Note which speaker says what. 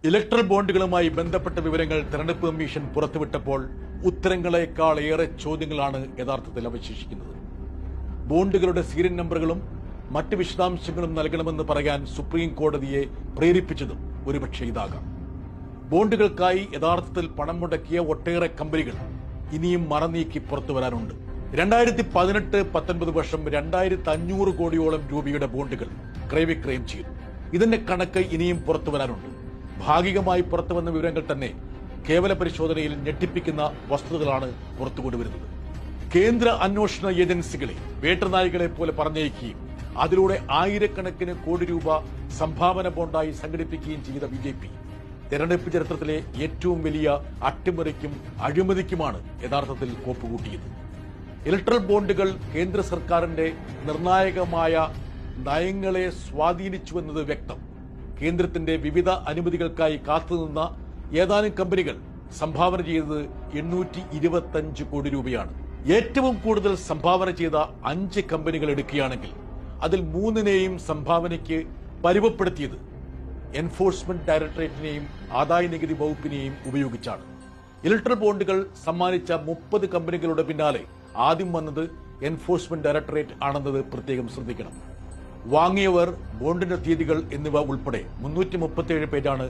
Speaker 1: Electoral ബോണ്ടുകളുമായി ബന്ധപ്പെട്ട വിവരങ്ങൾ തെരഞ്ഞെടുപ്പ് കമ്മീഷൻ പുറത്തുവിട്ടപ്പോൾ ഉത്തരങ്ങളെക്കാൾ ഏറെ ചോദ്യങ്ങളാണ് യഥാർത്ഥത്തിൽ അവശേഷിക്കുന്നത്. ബോണ്ടുകളുടെ സീരിയൽ നമ്പറുകളും മറ്റ് വിശദാംശങ്ങളും നൽകണമെന്ന് പറയാൻ സുപ്രീം കോടതിയെ പ്രേരിപ്പിച്ചതും ഒരുപക്ഷെ ഇതാകാം. ബോണ്ടുകൾക്കായി യഥാർത്ഥത്തിൽ പണം മുടക്കിയ ഒട്ടേറെ കമ്പനികൾ ഇനിയും മറനീക്കി പുറത്തു വരാനുണ്ട്. 2018-19 വർഷം 2500 കോടിയോളം രൂപയുടെ ബോണ്ടുകൾ ക്രയവിക്രയം ചെയ്തു. ഇതിന്റെ കണക്ക് ഇനിയും പുറത്തു വരാനുണ്ട്. ഭാഗികമായി പുറത്തുവന്ന വിവരങ്ങൾ തന്നെ കേവല പരിശോധനയിൽ ഞെട്ടിപ്പിക്കുന്ന വസ്തുതകളാണ് പുറത്തുകൊണ്ടുവരുന്നത്. കേന്ദ്ര അന്വേഷണ ഏജൻസികളെ വേട്ടനായികളെ പോലെ പറഞ്ഞയക്കുകയും അതിലൂടെ ആയിരക്കണക്കിന് കോടി രൂപ സംഭാവന ബോണ്ടായി സംഘടിപ്പിക്കുകയും ചെയ്ത BJP തെരഞ്ഞെടുപ്പ് ചരിത്രത്തിലെ ഏറ്റവും വലിയ അട്ടിമറിക്കും അഴിമതിക്കുമാണ് യഥാർത്ഥത്തിൽ കോപ്പുകൂട്ടിയത്. ഇലക്ട്രൽ ബോണ്ടുകൾ കേന്ദ്ര സർക്കാരിന്റെ നിർണായകമായ നയങ്ങളെ സ്വാധീനിച്ചുവെന്നത് വ്യക്തം. കേന്ദ്രത്തിന്റെ വിവിധ അനുമതികൾക്കായി കാത്തുനിന്ന ഏതാനും കമ്പനികൾ സംഭാവന ചെയ്തത് 825 കോടി രൂപയാണ്. ഏറ്റവും കൂടുതൽ സംഭാവന ചെയ്ത 5 കമ്പനികൾ എടുക്കുകയാണെങ്കിൽ അതിൽ 3നെയും സംഭാവനയ്ക്ക് പരുവപ്പെടുത്തിയത് എൻഫോഴ്സ്മെന്റ് ഡയറക്ടറേറ്റിനെയും ആദായനികുതി വകുപ്പിനെയും ഉപയോഗിച്ചാണ്. ഇലക്ട്രൽ ബോണ്ടുകൾ സമ്മാനിച്ച 30 കമ്പനികളുടെ പിന്നാലെ ആദ്യം വന്നത് എൻഫോഴ്സ്മെന്റ് ഡയറക്ടറേറ്റ് ആണെന്നത് പ്രത്യേകം ശ്രദ്ധിക്കണം. വാങ്ങിയവർ, ബോണ്ടിന്റെ തീയതികൾ എന്നിവ ഉൾപ്പെടെ 337 പേരാണ്